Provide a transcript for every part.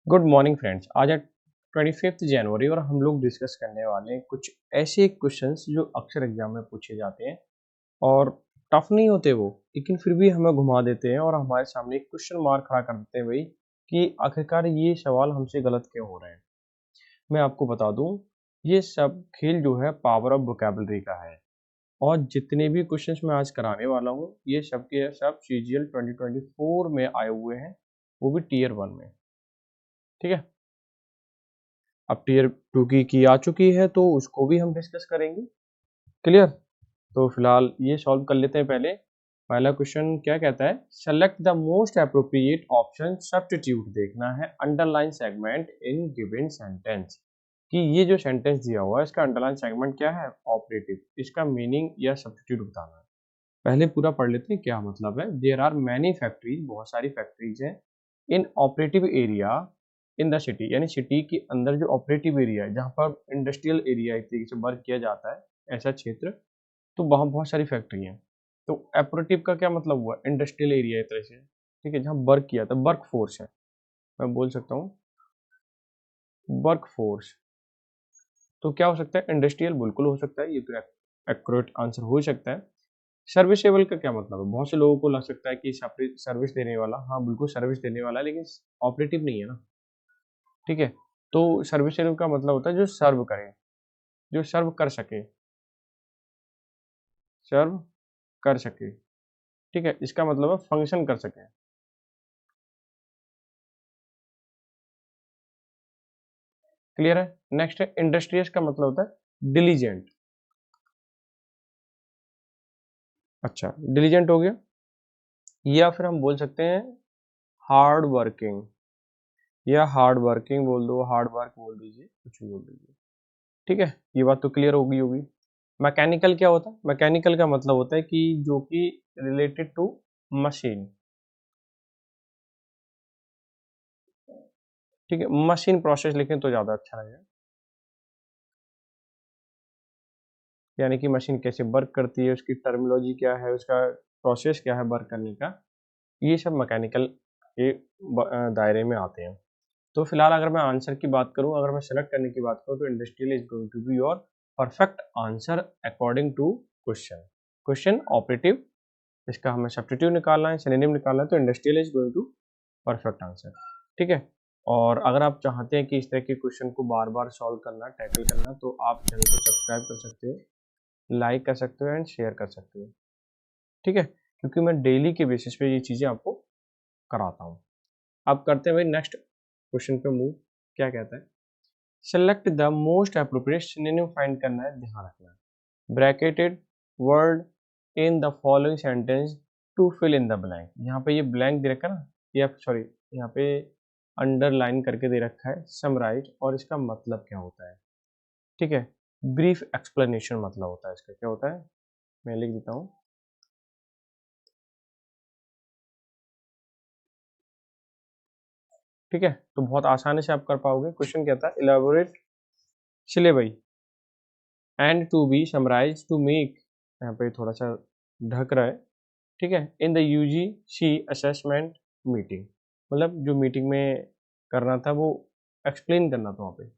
Good morning friends. आज है 25 जनवरी और हम लोग डिस्कस करने वाले हैं कुछ ऐसे क्वेश्चंस जो अक्सर एग्जाम में पूछे जाते हैं और टफ नहीं होते वो, लेकिन फिर भी हमें घुमा देते हैं और हमारे सामने एक क्वेश्चन मार्क खड़ा कर देते हैं भाई कि आखिरकार ये सवाल हमसे गलत क्यों हो रहे हैं। मैं आपको बता दूं, ये सब खेल जो है पावर ऑफ वोकैबुलरी का है और जितने भी क्वेश्चंस मैं आज कराने वाला हूँ ये सब के सब सीजीएल 2024 में आए हुए हैं, वो भी टीयर 1 में। ठीक है, अब टीयर 2 की आ चुकी है तो उसको भी हम डिस्कस करेंगे। क्लियर? तो फिलहाल ये सॉल्व कर लेते हैं पहले। पहला क्वेश्चन क्या कहता है, select the most appropriate option substitute देखना है underline segment in given sentence, कि ये जो सेंटेंस दिया हुआ है इसका अंडरलाइन सेगमेंट क्या है, ऑपरेटिव, इसका मीनिंग या सब्स्टिट्यूट बताना है। पहले पूरा पढ़ लेते हैं क्या मतलब है। देयर आर मैनी फैक्ट्रीज, बहुत सारी फैक्ट्रीज हैं, in operative area in the city, यानी सिटी के अंदर जो ऑपरेटिव एरिया है जहाँ पर इंडस्ट्रियल एरिया एक तरीके से वर्क किया जाता है, ऐसा क्षेत्र, तो वहाँ बहुत सारी फैक्ट्री हैं। तो ऑपरेटिव का क्या मतलब हुआ, इंडस्ट्रियल एरिया एक तरह से, ठीक है, जहाँ वर्क किया था, वर्क फोर्स है, मैं बोल सकता हूँ वर्क फोर्स। तो क्या हो सकता है, इंडस्ट्रियल बिल्कुल हो सकता है, ये तो एक्यूरेट आंसर हो ही सकता है। सर्विसेबल का क्या मतलब है, बहुत से लोगों को लग सकता है कि सर्विस देने वाला, हाँ बिल्कुल सर्विस देने वाला है, लेकिन ऑपरेटिव नहीं है ना। ठीक है, तो सर्विसेबल का मतलब होता है जो सर्व करे, जो सर्व कर सके, सर्व कर सके। ठीक है, इसका मतलब है फंक्शन कर सके। क्लियर है? नेक्स्ट है इंडस्ट्रियस का मतलब होता है डिलीजेंट। अच्छा, डिलीजेंट हो गया, या फिर हम बोल सकते हैं हार्ड वर्किंग, या हार्ड वर्किंग बोल दो, हार्ड वर्क बोल दीजिए, कुछ भी बोल दीजिए। ठीक है, ये बात तो क्लियर होगी होगी। मैकेनिकल क्या होता है, मैकेनिकल का मतलब होता है कि जो कि रिलेटेड टू मशीन। ठीक है, मशीन प्रोसेस लिखें तो ज़्यादा अच्छा रहेगा, यानी कि मशीन कैसे वर्क करती है, उसकी टर्मिनोलॉजी क्या है, उसका प्रोसेस क्या है वर्क करने का, ये सब मैकेनिकल के दायरे में आते हैं। तो फिलहाल अगर मैं आंसर की बात करूं, अगर मैं सेलेक्ट करने की बात करूं, तो industrial is going to be your perfect answer according to question. Question operative, इसका हमें सब्स्टिट्यूट निकालना है, सिनोनिम निकालना है, तो industrial is going to perfect answer. ठीक है, और अगर आप चाहते हैं कि इस तरह के क्वेश्चन को बार बार सॉल्व करना, टैकल करना, तो आप चैनल को सब्सक्राइब कर सकते हो, लाइक कर सकते हो एंड शेयर कर सकते हो। ठीक है, क्योंकि मैं डेली के बेसिस पे ये चीज़ें आपको कराता हूँ। अब करते हैं भाई नेक्स्ट क्वेश्चन पे मूव। क्या कहता है, select the most appropriate synonym find करना है, ध्यान रखना। Bracketed word in the following sentence to fill in the blank, यहाँ पे ये ब्लैंक दे रखा है ना, या सॉरी यहाँ पे अंडरलाइन करके दे रखा है समराइज, और इसका मतलब क्या होता है। ठीक है, ब्रीफ एक्सप्लेनेशन मतलब होता है इसका, क्या होता है, मैं लिख देता हूँ। ठीक है, तो बहुत आसानी से आप कर पाओगे। क्वेश्चन कहता है elaborate syllabi and to be summarise to make, यहाँ पे थोड़ा सा ढक रहा है। ठीक है, in the UGC assessment meeting, मतलब जो मीटिंग में करना था वो एक्सप्लेन करना था वहाँ पे।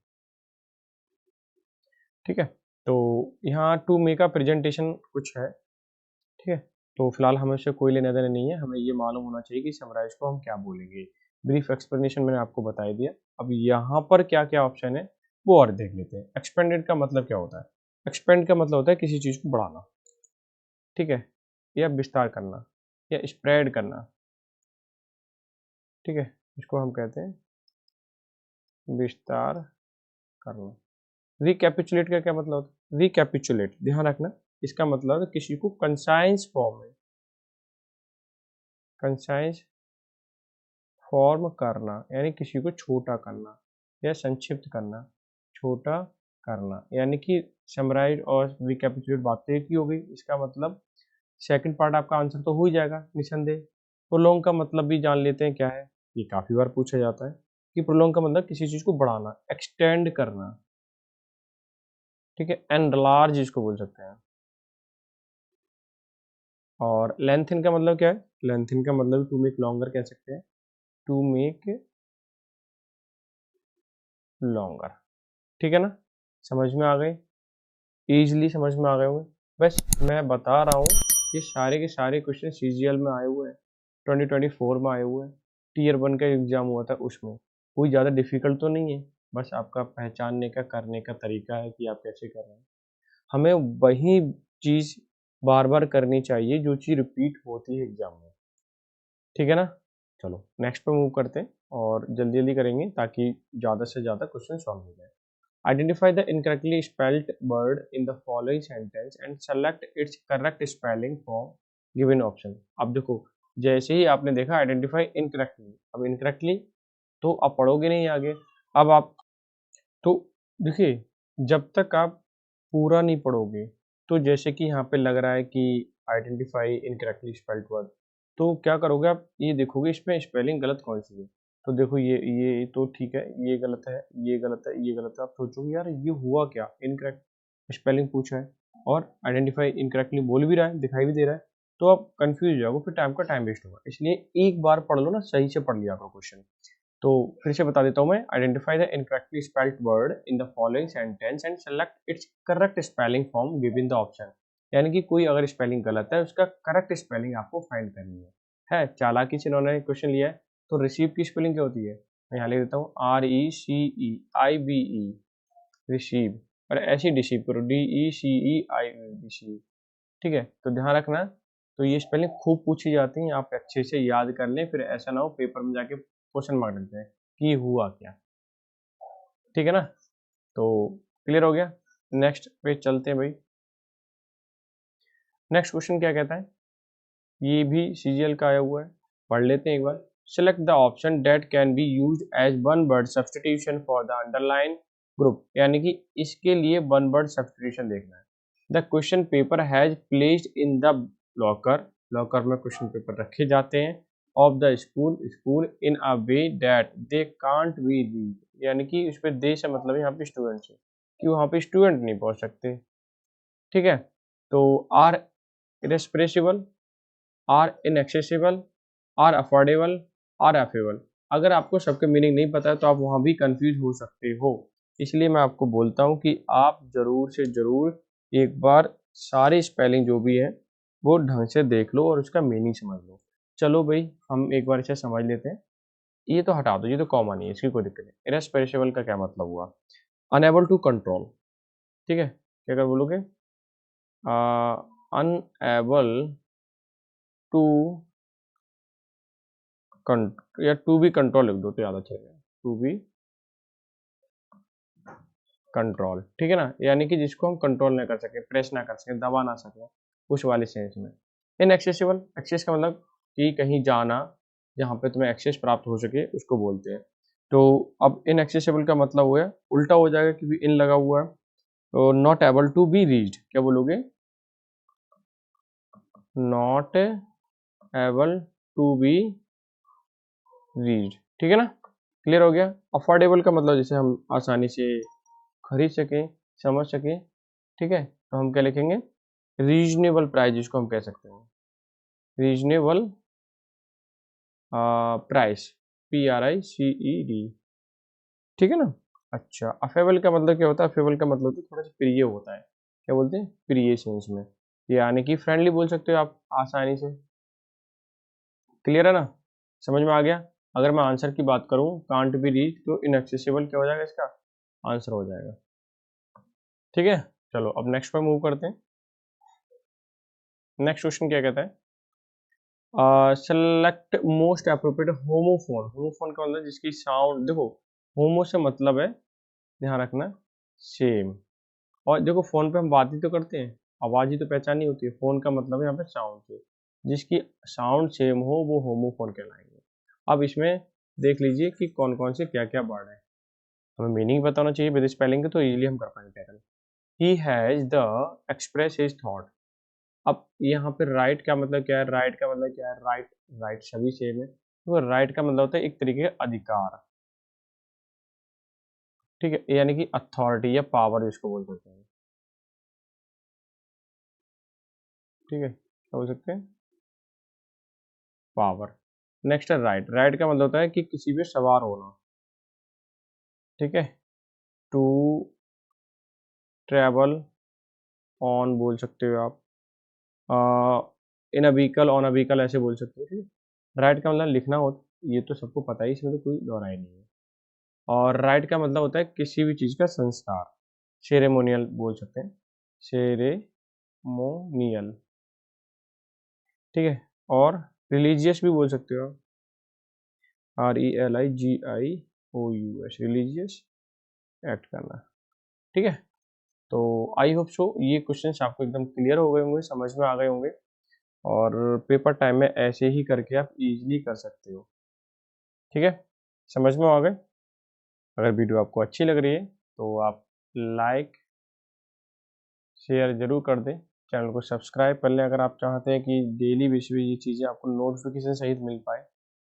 ठीक है, तो यहाँ टू मेक अ प्रेजेंटेशन कुछ है। ठीक है, तो फिलहाल हमें उससे कोई लेना देना नहीं है, हमें ये मालूम होना चाहिए कि समराइज को हम क्या बोलेंगे। ब्रीफ एक्सप्लेनेशन मैंने आपको बता ही दिया। अब यहाँ पर क्या क्या ऑप्शन है वो और देख लेते हैं। एक्सपेंडेड का मतलब क्या होता है, एक्सपेंड का मतलब होता है किसी चीज़ को बढ़ाना। ठीक है, या विस्तार करना, या स्प्रेड करना। ठीक है, इसको हम कहते हैं विस्तार करना। रिकैपिचुलेट का क्या मतलब होता है, रिकैपिचुलेट, ध्यान रखना, इसका मतलब है किसी को कंसाइज फॉर्म में, कंसाइज फॉर्म करना, यानी किसी को छोटा करना या संक्षिप्त करना, छोटा करना, यानी कि समराइज और रिकैपिचुलेट बात एक ही हो गई। इसका मतलब सेकंड पार्ट आपका आंसर तो हो ही जाएगा निसंदेह। प्रोलोंग का मतलब भी जान लेते हैं क्या है, ये काफी बार पूछा जाता है कि प्रोलोंग का मतलब किसी चीज को बढ़ाना, एक्सटेंड करना। ठीक है, एनलार्ज इसको बोल सकते हैं। और लेंथन का मतलब क्या है, लेंथन का मतलब टू मेक लॉन्गर कह सकते हैं, टू मेक longer। ठीक है ना, समझ में आ गए, ईजिली समझ में आ गए होंगे। बस मैं बता रहा हूँ ये सारे के सारे क्वेश्चन सीजीएल में आए हुए हैं, 2024 में आए हुए हैं, टीयर 1 का एग्जाम हुआ था उसमें। कोई ज़्यादा डिफिकल्ट तो नहीं है, बस आपका पहचानने का करने का तरीका है कि आप कैसे कर रहे हैं। हमें वही चीज़ बार बार करनी चाहिए जो चीज़ रिपीट होती है एग्जाम में। ठीक है ना, चलो नेक्स्ट पे मूव करते हैं और जल्दी जल्दी करेंगे ताकि ज़्यादा से ज़्यादा क्वेश्चन सॉल्व हो जाए। Identify the incorrectly spelled word in the following sentence and select its correct spelling from given option। अब देखो, जैसे ही आपने देखा आइडेंटिफाई इनकरेक्टली, अब इनकरेक्टली तो आप पढ़ोगे नहीं आगे। अब आप तो देखिए, जब तक आप पूरा नहीं पढ़ोगे, तो जैसे कि यहाँ पे लग रहा है कि आइडेंटिफाई इनकरेक्टली स्पेल्ड वर्ड, तो क्या करोगे आप, ये देखोगे इसमें स्पेलिंग गलत कौन सी है। तो देखो ये तो ठीक है, ये गलत है, ये गलत है, ये गलत है। आप सोचोगे यार ये हुआ क्या, इनकरेक्ट स्पेलिंग पूछा है और आइडेंटिफाई इनकरेक्टली बोल भी रहा है, दिखाई भी दे रहा है, तो आप कंफ्यूज हो जाओगे, फिर टाइम वेस्ट होगा। इसलिए एक बार पढ़ लो ना, सही से पढ़ लिया करो क्वेश्चन। तो फिर से बता देता हूँ मैं, identify the incorrectly spelled word in the following sentence and select it's correct spelling form given the option. यानी कि कोई अगर स्पेलिंग गलत है, उसका करेक्ट स्पेलिंग आपको फाइंड करनी है। चालाकी से इन्होंने क्वेश्चन लिया है। तो रिसीव की स्पेलिंग क्या होती है, मैं यहाँ लिख देता हूँ RECEIVE, रिसीव। और ऐसे ही डिसीव करो, DECEIV, डिसीव। ठीक है, तो ध्यान रखना। तो ये स्पेलिंग खूब पूछी जाती हैं, आप अच्छे से याद कर लें, फिर ऐसा ना हो पेपर में जाके क्वेश्चन मार्क लगते हैं कि ये हुआ क्या। ठीक है ना, तो क्लियर हो गया। नेक्स्ट पे चलते हैं भाई। नेक्स्ट क्वेश्चन क्या कहता है, ये भी सीजीएल का आया हुआ है, पढ़ लेते हैं एक बार। Select the option that can be use as one word substitution for the underline group. यानी कि इसके लिए वन वर्ड सब्सटीट्यूशन देखना है। The question paper has placed in the locker, locker में क्वेश्चन पेपर रखे जाते हैं, of the school in a way that they can't be read. यानी कि उस पर दे से मतलब यहाँ पे स्टूडेंट से, कि वहाँ पे स्टूडेंट नहीं पहुँच सकते। ठीक है, तो are irrepressible, are inaccessible, are affordable, are affable. अगर आपको सबके मीनिंग नहीं पता है तो आप वहाँ भी कंफ्यूज हो सकते हो। इसलिए मैं आपको बोलता हूँ कि आप ज़रूर से ज़रूर एक बार सारी स्पेलिंग जो भी है वो ढंग से देख लो और उसका मीनिंग समझ लो। चलो भाई, हम एक बार इसे समझ लेते हैं। ये तो हटा दो, ये तो कॉमन ही है, इसकी कोई दिक्कत नहीं। इरेस्पेरेबल का क्या मतलब हुआ, अनएबल टू कंट्रोल। ठीक है, क्या कर बोलोगे, अनएबल टू या टू बी कंट्रोल लिख दो तो ज़्यादा अच्छा रहेगा, टू बी कंट्रोल। ठीक है ना, यानी कि जिसको हम कंट्रोल ना कर सके, प्रेस ना कर सके, दबा ना सके, उस वाले सेंस में। इनएक्सेसिबल, एक्सेस का मतलब कि कहीं जाना जहाँ पे तुम्हें एक्सेस प्राप्त हो सके, उसको बोलते हैं। तो अब इनएक्सेसिबल का मतलब हुआ उल्टा हो जाएगा क्योंकि इन लगा हुआ है। तो not able to be reached, क्या बोलोगे, not able to be reached. ठीक है ना, क्लियर हो गया। अफोर्डेबल का मतलब जैसे हम आसानी से खरीद सकें, समझ सकें। ठीक है, तो हम क्या लिखेंगे, रीजनेबल प्राइस, जिसको हम कह सकते हैं रीजनेबल प्राइस, PRICED। ठीक है ना। अच्छा, अफेबल का मतलब क्या होता है, अफेबल का मतलब तो थोड़ा सा प्रिय होता है, क्या बोलते हैं, प्रिय सेंस में, यानी कि फ्रेंडली बोल सकते हो आप आसानी से। क्लियर है ना, समझ में आ गया। अगर मैं आंसर की बात करूं, कांट बी रीच, तो इनएक्सेसिबल क्या हो जाएगा, इसका आंसर हो जाएगा। ठीक है, चलो अब नेक्स्ट पर मूव करते हैं। नेक्स्ट क्वेश्चन क्या कहता है, select most appropriate homophone. Homophone का मतलब जिसकी साउंड, देखो होमो से मतलब है, ध्यान रखना, सेम। और देखो फोन पे हम बात ही तो करते हैं, आवाज ही तो पहचानी होती है। फोन का मतलब है यहाँ पे साउंड से, जिसकी साउंड सेम हो वो होमोफोन कहलाएंगे। अब इसमें देख लीजिए कि कौन कौन से क्या क्या वर्ड है, हमें मीनिंग बताना चाहिए विद स्पेलिंग के, तो इजीली हम कर पाएंगे tackle. He has the express his thought. अब यहाँ पे राइट का मतलब क्या है, राइट का मतलब क्या है, राइट, राइट सभी सेम है, तो राइट का मतलब होता है एक तरीके का अधिकार। ठीक है, यानी कि अथॉरिटी या पावर जिसको बोल सकते हैं। ठीक है, क्या बोल सकते हैं, पावर। नेक्स्ट है राइट, राइट का मतलब होता है कि किसी पे सवार होना। ठीक है, टू ट्रैवल ऑन बोल सकते हो आप, in a vehicle, on a vehicle ऐसे बोल सकते हो, ठीक है। राइट का मतलब लिखना हो, ये तो सबको पता ही, इसमें तो कोई दोहराई नहीं है। और राइट का मतलब होता है किसी भी चीज़ का संस्कार, सेरेमोनियल बोल सकते हैं, सेरेमोनियल, ठीक है। और रिलीजियस भी बोल सकते हो, RELIGIOUS, रिलीजियस, एक्ट करना, ठीक है। तो आई होप सो ये क्वेश्चंस आपको एकदम क्लियर हो गए होंगे, समझ में आ गए होंगे, और पेपर टाइम में ऐसे ही करके आप इजीली कर सकते हो, ठीक है। समझ में आ गए। अगर वीडियो आपको अच्छी लग रही है तो आप लाइक शेयर जरूर कर दें, चैनल को सब्सक्राइब कर लें अगर आप चाहते हैं कि डेली बेसिस पे ये चीज़ें आपको नोटिफिकेशन सहित मिल पाए,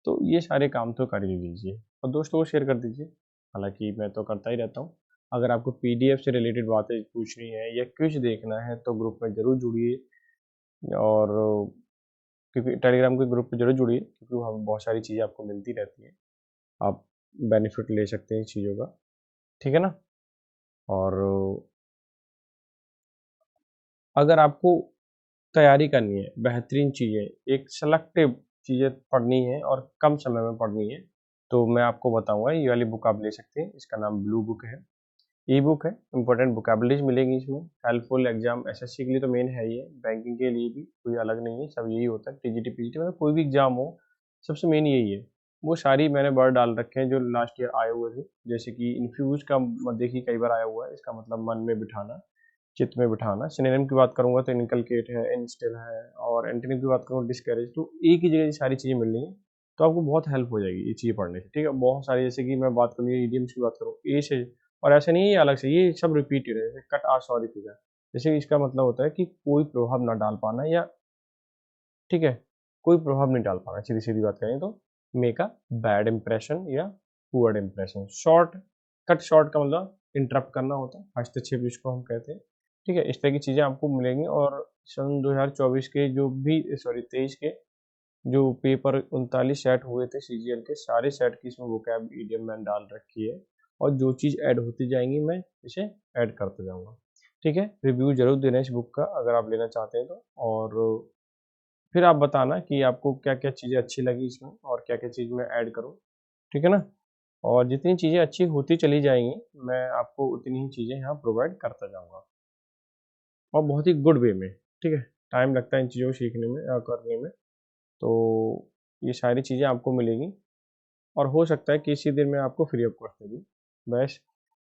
तो ये सारे काम तो कर ही लीजिए और दोस्तों को शेयर कर दीजिए। हालांकि मैं तो करता ही रहता हूँ। अगर आपको पीडीएफ से रिलेटेड बातें पूछनी है या कुछ देखना है तो ग्रुप में ज़रूर जुड़िए, और क्योंकि टेलीग्राम के ग्रुप में ज़रूर जुड़िए, क्योंकि वहाँ बहुत सारी चीज़ें आपको मिलती रहती हैं, आप बेनिफिट ले सकते हैं इस चीज़ों का, ठीक है ना। और अगर आपको तैयारी करनी है, बेहतरीन चीज़ें, एक सेलेक्टिव चीज़ें पढ़नी है और कम समय में पढ़नी है, तो मैं आपको बताऊँगा ये वाली बुक आप ले सकते हैं। इसका नाम ब्लू बुक है, ई बुक है, इंपॉर्टेंट वोकैबुलरीज मिलेगी इसमें, हेल्पफुल एग्जाम एसएससी के लिए तो मेन है ही है, बैंकिंग के लिए भी कोई अलग नहीं है, सब यही होता है, टीजीटी पीजीटी मतलब कोई भी एग्जाम हो, सबसे मेन यही है। वो सारी मैंने वर्ड डाल रखे हैं जो लास्ट ईयर आए हुए थे, जैसे कि इन्फ्यूज का देखिए कई बार आया हुआ है, इसका मतलब मन में बिठाना, चित्त में बिठाना। सिनोनिम की बात करूंगा तो इनकलकेट है, इंस्टिल है, और एंटोनिम की बात करूँगा डिस्करेज। तो एक ही जगह ये सारी चीज़ें मिल रही हैं, तो आपको बहुत हेल्प हो जाएगी ये चीज़ें पढ़ने से, ठीक है। बहुत सारी, जैसे कि मैं बात करूँ इडियम्स की बात करूँ, ए से, और ऐसा नहीं है अलग से, ये सब रिपीटेड है, जैसे कट, आ, सॉरी, फिगर, जैसे इसका मतलब होता है कि कोई प्रभाव ना डाल पाना, या ठीक है, कोई प्रभाव नहीं डाल पाना, सीधी सीधी बात करें तो मेक अ बैड इंप्रेशन या poor impression. Short cut, short का मतलब इंटरप्ट करना होता है, हस्तक्षेप जिसको हम कहते हैं, ठीक है। इस तरह की चीज़ें आपको मिलेंगी। और सन 2024 के जो भी, सॉरी 23 के जो पेपर 39 सेट हुए थे सीजीएल के, सारे सेट की इसमें वोकैब ईडियम मैंने डाल रखी है, और जो चीज़ ऐड होती जाएंगी मैं इसे ऐड करते जाऊंगा, ठीक है। रिव्यू जरूर देना इस बुक का अगर आप लेना चाहते हैं तो, और फिर आप बताना कि आपको क्या क्या चीज़ें अच्छी लगी इसमें और क्या क्या चीज़ मैं ऐड करूँ, ठीक है ना। और जितनी चीज़ें अच्छी होती चली जाएंगी, मैं आपको उतनी ही चीज़ें यहाँ प्रोवाइड करता जाऊँगा, और बहुत ही गुड वे में, ठीक है। टाइम लगता है इन चीज़ों को सीखने में या करने में, तो ये सारी चीज़ें आपको मिलेंगी, और हो सकता है कि इसी दिन में आपको फ्री ऑफ कॉस्ट दे दूँ। बस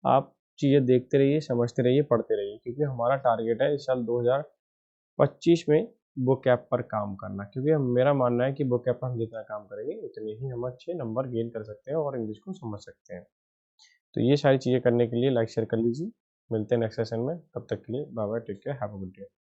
आप चीज़ें देखते रहिए, समझते रहिए, पढ़ते रहिए, क्योंकि हमारा टारगेट है इस साल 2025 में vocab पर काम करना, क्योंकि मेरा मानना है कि vocab पर हम जितना काम करेंगे उतने ही हम अच्छे नंबर गेन कर सकते हैं और इंग्लिश को समझ सकते हैं। तो ये सारी चीज़ें करने के लिए लाइक शेयर कर लीजिए। मिलते हैं नेक्स्ट सेशन में, तब तक के लिए bye bye, take care, have a good day.